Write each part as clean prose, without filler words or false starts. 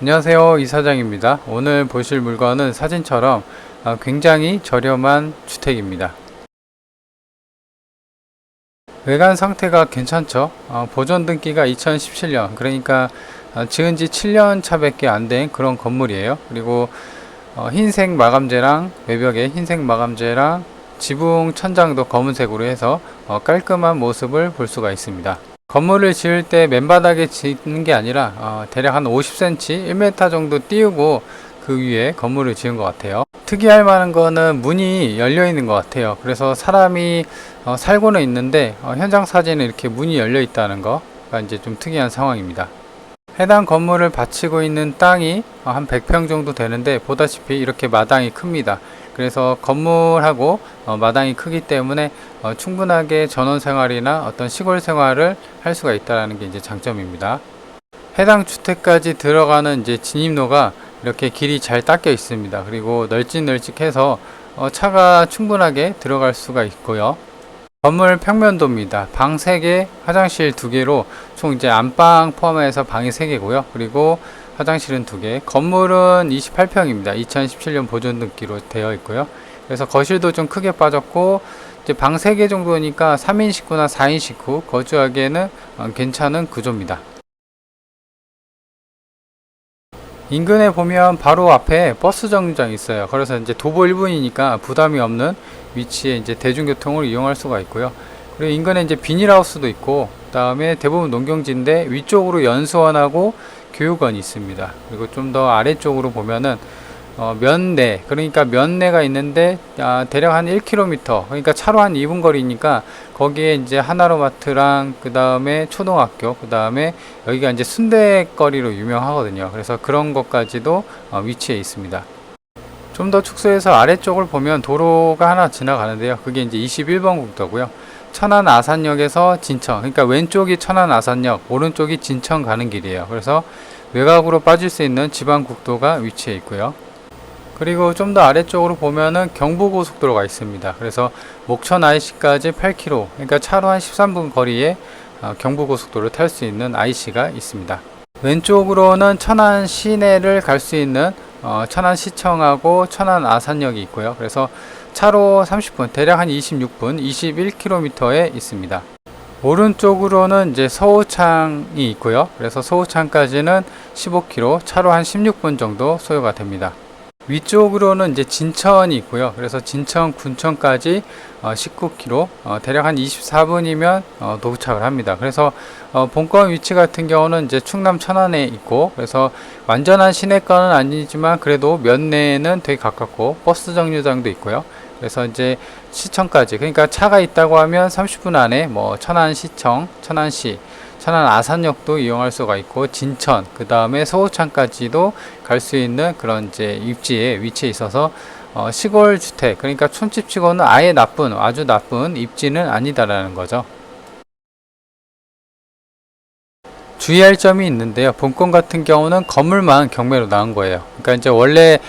안녕하세요, 이사장입니다. 오늘 보실 물건은 사진처럼 굉장히 저렴한 주택입니다. 외관 상태가 괜찮죠. 보존 등기가 2017년, 그러니까 지은 지 7년 차밖에 안 된 그런 건물이에요. 그리고 흰색 마감재랑 외벽에 흰색 마감재랑 지붕 천장도 검은색으로 해서 깔끔한 모습을 볼 수가 있습니다. 건물을 지을 때 맨바닥에 짓는 게 아니라 대략 한 50cm, 1m 정도 띄우고 그 위에 건물을 지은 것 같아요. 특이할 만한 거는 문이 열려 있는 것 같아요. 그래서 사람이 살고는 있는데 현장 사진은 이렇게 문이 열려 있다는 거가 이제 좀 특이한 상황입니다. 해당 건물을 받치고 있는 땅이 한 100평 정도 되는데 보다시피 이렇게 마당이 큽니다. 그래서 건물하고 마당이 크기 때문에 충분하게 전원 생활이나 어떤 시골 생활을 할 수가 있다는 게 이제 장점입니다. 해당 주택까지 들어가는 이제 진입로가 이렇게 길이 잘 닦여 있습니다. 그리고 널찍널찍해서 차가 충분하게 들어갈 수가 있고요. 건물 평면도입니다. 방 3개, 화장실 2개로 총 이제 안방 포함해서 방이 3개고요. 그리고 화장실은 2개. 건물은 28평입니다. 2017년 보존 등기로 되어 있고요. 그래서 거실도 좀 크게 빠졌고 이제 방 3개 정도니까 3인 식구나 4인 식구 거주하기에는 괜찮은 구조입니다. 인근에 보면 바로 앞에 버스 정류장이 있어요. 그래서 이제 도보 1분이니까 부담이 없는 위치에 이제 대중교통을 이용할 수가 있고요. 그리고 인근에 이제 비닐하우스도 있고, 그다음에 대부분 농경지인데 위쪽으로 연수원하고 교육원이 있습니다. 그리고 좀 더 아래쪽으로 보면은 면내, 그러니까 면내가 있는데 대략 한 1km, 그러니까 차로 한 2분 거리니까 거기에 이제 하나로마트랑 그 다음에 초등학교, 그 다음에 여기가 이제 순대거리로 유명하거든요. 그래서 그런 것까지도 위치해 있습니다. 좀 더 축소해서 아래쪽을 보면 도로가 하나 지나가는데요. 그게 이제 21번 국도고요. 천안 아산역에서 진천, 그러니까 왼쪽이 천안 아산역, 오른쪽이 진천 가는 길이에요. 그래서 외곽으로 빠질 수 있는 지방국도가 위치해 있고요. 그리고 좀 더 아래쪽으로 보면은 경부고속도로가 있습니다. 그래서 목천 IC까지 8km, 그러니까 차로 한 13분 거리에 경부고속도로를 탈 수 있는 IC가 있습니다. 왼쪽으로는 천안 시내를 갈 수 있는 천안시청하고 천안 아산역이 있고요. 그래서 차로 30분, 대략 한 26분, 21km에 있습니다. 오른쪽으로는 이제 서우창이 있고요. 그래서 서우창까지는 15km, 차로 한 16분 정도 소요가 됩니다. 위쪽으로는 이제 진천이 있고요. 그래서 진천 군천까지 19km, 대략 한 24분이면 도착을 합니다. 그래서 본권 위치 같은 경우는 이제 충남 천안에 있고, 그래서 완전한 시내가는 아니지만 그래도 면내에는 되게 가깝고 버스 정류장도 있고요. 그래서 이제 시청까지, 그러니까 차가 있다고 하면 30분 안에 뭐 천안시청, 천안시, 천안 아산역도 이용할 수가 있고, 진천, 그 다음에 서우창까지도 갈 수 있는 그런 이제 입지에 위치해 있어서 시골 주택, 그러니까 촌집치고는 아예 아주 나쁜 입지는 아니다라는 거죠. 주의할 점이 있는데요. 본권 같은 경우는 건물만 경매로 나온 거예요. 그러니까 이제 원래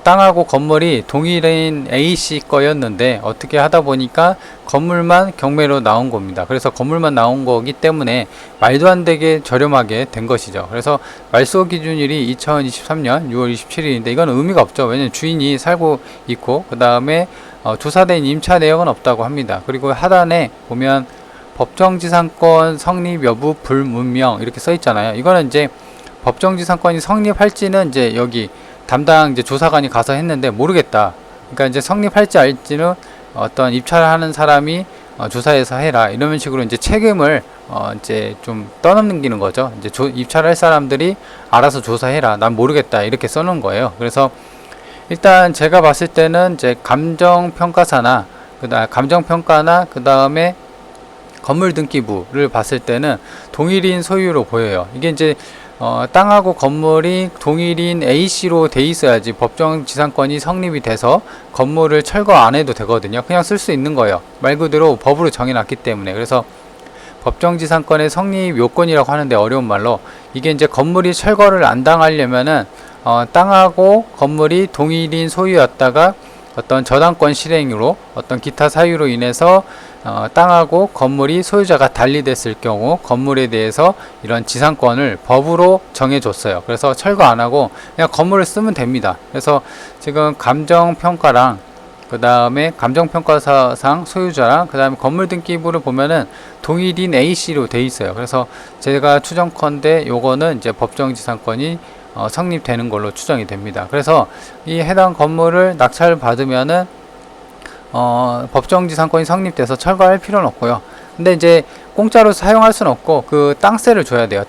땅하고 건물이 동일인 A씨 거였는데 어떻게 하다 보니까 건물만 경매로 나온 겁니다. 그래서 건물만 나온 거기 때문에 말도 안 되게 저렴하게 된 것이죠. 그래서 말소 기준일이 2023년 6월 27일인데 이건 의미가 없죠. 왜냐면 주인이 살고 있고, 그 다음에 조사된 임차 내역은 없다고 합니다. 그리고 하단에 보면 법정지상권 성립 여부 불문명 이렇게 써 있잖아요. 이거는 이제 법정지상권이 성립할지는 이제 여기 담당 이제 조사관이 가서 했는데 모르겠다. 그러니까 이제 성립할지 알지는 어떤 입찰을 하는 사람이 조사해서 해라, 이런 식으로 이제 책임을 이제 좀 떠넘기는 거죠. 이제 입찰할 사람들이 알아서 조사해라, 난 모르겠다, 이렇게 써놓은 거예요. 그래서 일단 제가 봤을 때는 이제 감정평가나 그 다음에 건물등기부를 봤을 때는 동일인 소유로 보여요. 이게 이제 땅하고 건물이 동일인 A씨로 돼 있어야지 법정지상권이 성립이 돼서 건물을 철거 안 해도 되거든요. 그냥 쓸 수 있는 거예요. 말 그대로 법으로 정해놨기 때문에. 그래서 법정지상권의 성립 요건이라고 하는데, 어려운 말로 이게 이제 건물이 철거를 안 당하려면은 땅하고 건물이 동일인 소유였다가 어떤 저당권 실행으로 어떤 기타 사유로 인해서 땅하고 건물이 소유자가 달리됐을 경우 건물에 대해서 이런 지상권을 법으로 정해줬어요. 그래서 철거 안 하고 그냥 건물을 쓰면 됩니다. 그래서 지금 감정평가랑 그 다음에 감정평가사상 소유자랑 그 다음에 건물 등기부를 보면은 동일인 A씨로 돼 있어요. 그래서 제가 추정컨대 요거는 이제 법정지상권이 성립되는 걸로 추정이 됩니다. 그래서 이 해당 건물을 낙찰 받으면은 법정지상권이 성립돼서 철거할 필요는 없고요. 근데 이제 공짜로 사용할 수는 없고 그 땅세를 줘야 돼요.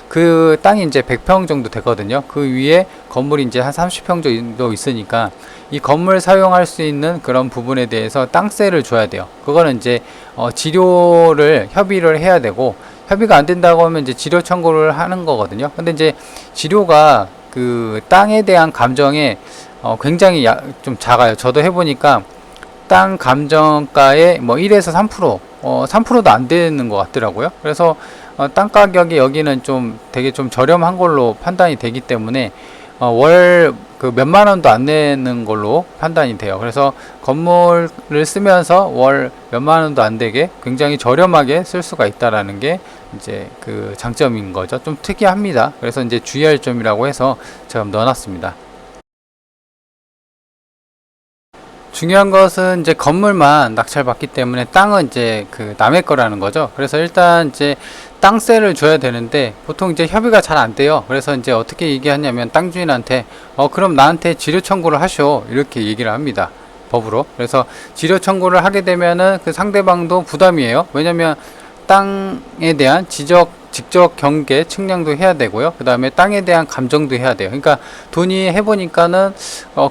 그 땅이 이제 100평 정도 되거든요. 그 위에 건물이 이제 한 30평 정도 있으니까 이 건물 사용할 수 있는 그런 부분에 대해서 땅세를 줘야 돼요. 그거는 이제 지료를 협의를 해야 되고, 협의가 안 된다고 하면 이제 지료 청구를 하는 거거든요. 근데 이제 지료가 그 땅에 대한 감정에 굉장히 좀 작아요. 저도 해보니까 땅 감정가의 뭐 1에서 3%, 3%도 안 되는 것 같더라고요. 그래서 땅 가격이 여기는 좀 되게 좀 저렴한 걸로 판단이 되기 때문에 월 그 몇만 원도 안 내는 걸로 판단이 돼요. 그래서 건물을 쓰면서 월 몇만 원도 안 되게 굉장히 저렴하게 쓸 수가 있다라는 게 이제 그 장점인 거죠. 좀 특이합니다. 그래서 이제 주의할 점이라고 해서 제가 넣어놨습니다. 중요한 것은 이제 건물만 낙찰받기 때문에 땅은 이제 그 남의 거라는 거죠. 그래서 일단 이제 땅세를 줘야 되는데 보통 이제 협의가 잘 안 돼요. 그래서 이제 어떻게 얘기하냐면 땅 주인한테 그럼 나한테 지료 청구를 하쇼, 이렇게 얘기를 합니다. 법으로. 그래서 지료 청구를 하게 되면은 그 상대방도 부담이에요. 왜냐면 땅에 대한 직접 경계 측량도 해야 되고요. 그 다음에 땅에 대한 감정도 해야 돼요. 그러니까 돈이 해보니까는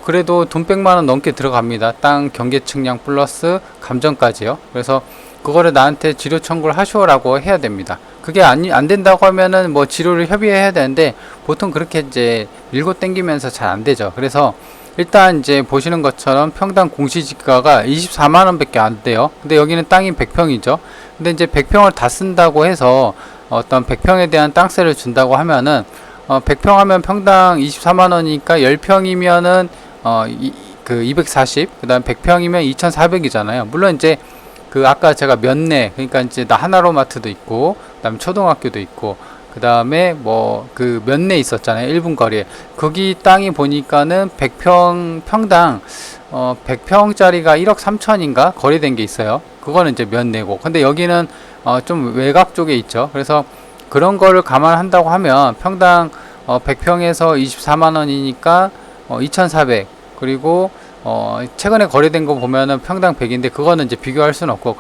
그래도 돈 100만 원 넘게 들어갑니다. 땅 경계 측량 플러스 감정까지요. 그래서 그거를 나한테 지료 청구를 하시오라고 해야 됩니다. 그게 안 된다고 하면은 뭐 지료를 협의해야 되는데 보통 그렇게 이제 밀고 당기면서 잘 안 되죠. 그래서 일단 이제 보시는 것처럼 평당 공시지가가 24만 원밖에 안 돼요. 근데 여기는 땅이 100평이죠. 근데 이제 100평을 다 쓴다고 해서 어떤 100평에 대한 땅세를 준다고 하면은 100평 하면 평당 24만 원이니까 10평이면은 그 240, 그다음 100평이면 2,400이잖아요. 물론 이제 그 아까 제가 몇내, 그러니까 이제 나 하나로마트도 있고 그다음에 초등학교도 있고 그 다음에 뭐 그 몇내 있었잖아요. 1분 거리에. 거기 땅이 보니까는 평당 100평짜리가 1억 3천인가 거래된 게 있어요. 그거는 이제 몇내고. 근데 여기는 좀 외곽 쪽에 있죠. 그래서 그런 거를 감안한다고 하면 평당 100평에서 24만 원이니까 2,400. 그리고 최근에 거래된 거 보면은 평당 100인데 그거는 이제 비교할 수는 없고,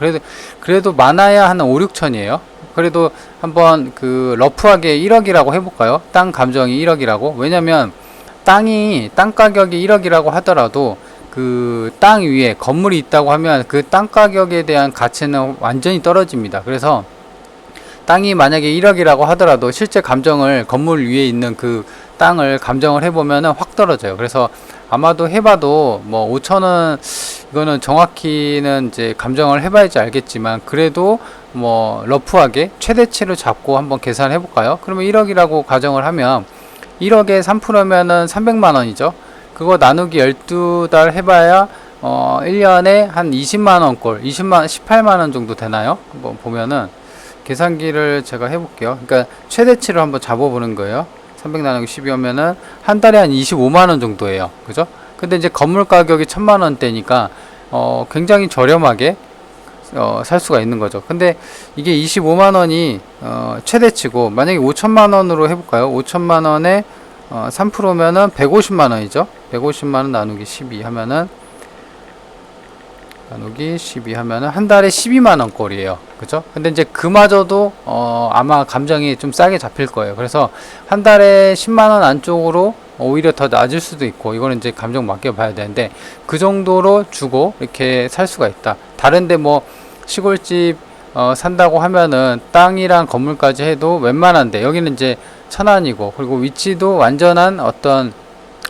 그래도 많아야 한 5, 6천이에요. 그래도 한번 그 러프하게 1억이라고 해볼까요? 땅 감정이 1억이라고. 왜냐면 땅 가격이 1억이라고 하더라도 그 땅 위에 건물이 있다고 하면 그 땅 가격에 대한 가치는 완전히 떨어집니다. 그래서 땅이 만약에 1억이라고 하더라도 실제 감정을 건물 위에 있는 그 땅을 감정을 해보면은 확 떨어져요. 그래서 아마도 해봐도 뭐 5천원, 이거는 정확히는 이제 감정을 해봐야지 알겠지만 그래도 뭐 러프하게 최대치를 잡고 한번 계산해 볼까요? 그러면 1억이라고 가정을 하면 1억에 3%면은 300만 원이죠. 그거 나누기 12달 해봐야 1년에 한 20만 원꼴, 18만 원 정도 되나요? 한번 보면은 계산기를 제가 해볼게요. 그러니까 최대치를 한번 잡아보는 거예요. 300 나누기 12하면은 한 달에 한 25만 원 정도예요. 그죠? 근데 이제 건물 가격이 1000만 원대니까 굉장히 저렴하게 살 수가 있는 거죠. 근데 이게 25만 원이 최대치고, 만약에 5천만 원으로 해볼까요? 5천만 원에 3%면은 150만 원이죠. 150만 원 나누기 12 하면은 한 달에 12만 원 꼴이에요. 그죠? 근데 이제 그마저도 아마 감정이 좀 싸게 잡힐 거예요. 그래서 한 달에 10만 원 안쪽으로 오히려 더 낮을 수도 있고, 이거는 이제 감정 맡겨봐야 되는데 그 정도로 주고 이렇게 살 수가 있다. 다른데 뭐 시골집 산다고 하면은 땅이랑 건물까지 해도 웬만한데, 여기는 이제 천안이고, 그리고 위치도 완전한 어떤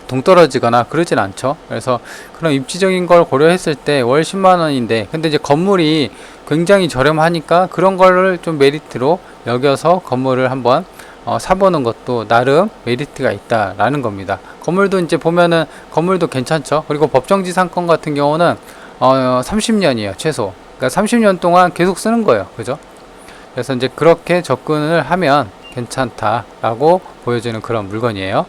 동떨어지거나 그러진 않죠. 그래서 그런 입지적인 걸 고려했을 때 월 10만 원인데, 근데 이제 건물이 굉장히 저렴하니까 그런 거를 좀 메리트로 여겨서 건물을 한번 사보는 것도 나름 메리트가 있다라는 겁니다. 건물도 이제 보면은 건물도 괜찮죠. 그리고 법정지상권 같은 경우는 30년이에요 최소. 그러니까 30년 동안 계속 쓰는 거예요. 그죠? 그래서 이제 그렇게 접근을 하면 괜찮다라고 보여지는 그런 물건이에요.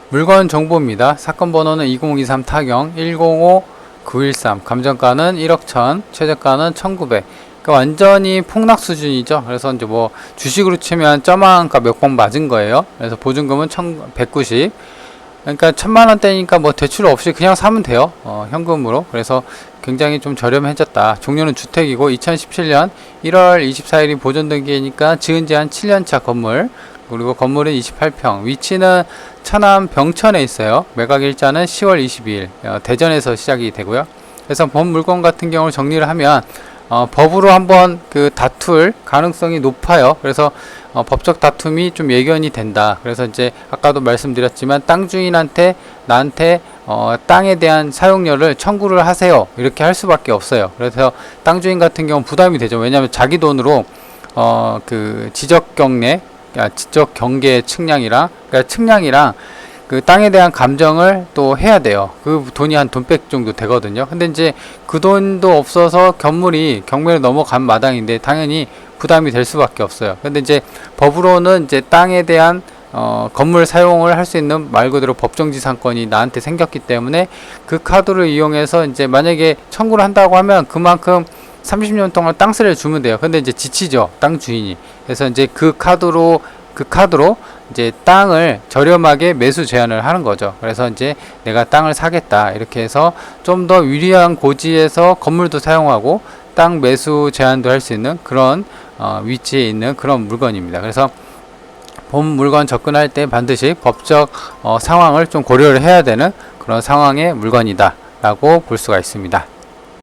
물건 정보입니다. 사건 번호는 2023 타경 105913, 감정가는 1억 1000, 최저가는 1900. 그러니까 완전히 폭락 수준이죠. 그래서 이제 뭐 주식으로 치면 점왕가 몇 번 맞은 거예요. 그래서 보증금은 1,190. 그러니까 1,000만원대니까 뭐 대출 없이 그냥 사면 돼요. 현금으로. 그래서 굉장히 좀 저렴해졌다. 종료는 주택이고 2017년 1월 24일이 보존등기니까 지은 지 한 7년차 건물. 그리고 건물은 28평, 위치는 천안 병천에 있어요. 매각 일자는 10월 22일 대전에서 시작이 되고요. 그래서 본 물건 같은 경우를 정리를 하면 법으로 한번 그 다툴 가능성이 높아요. 그래서 법적 다툼이 좀 예견이 된다. 그래서 이제 아까도 말씀드렸지만 땅 주인한테 나한테 땅에 대한 사용료를 청구를 하세요. 이렇게 할 수밖에 없어요. 그래서 땅 주인 같은 경우 부담이 되죠. 왜냐하면 자기 돈으로 그 지적 경계 측량이랑, 그러니까 측량이랑 그 땅에 대한 감정을 또 해야 돼요. 그 돈이 한 돈백 정도 되거든요. 근데 이제 그 돈도 없어서 경매로 넘어간 마당인데 당연히 부담이 될 수밖에 없어요. 근데 이제 법으로는 이제 땅에 대한 건물 사용을 할 수 있는 말 그대로 법정지상권이 나한테 생겼기 때문에 그 카드를 이용해서 이제 만약에 청구를 한다고 하면 그만큼 30년 동안 땅세를 주면 돼요. 근데 이제 지치죠, 땅 주인이. 그래서 이제 그 카드로 이제 땅을 저렴하게 매수 제한을 하는 거죠. 그래서 이제 내가 땅을 사겠다 이렇게 해서 좀 더 유리한 고지에서 건물도 사용하고 땅 매수 제한도 할 수 있는 그런 위치에 있는 그런 물건입니다. 그래서 본 물건 접근할 때 반드시 법적 상황을 좀 고려를 해야 되는 그런 상황의 물건이다 라고 볼 수가 있습니다.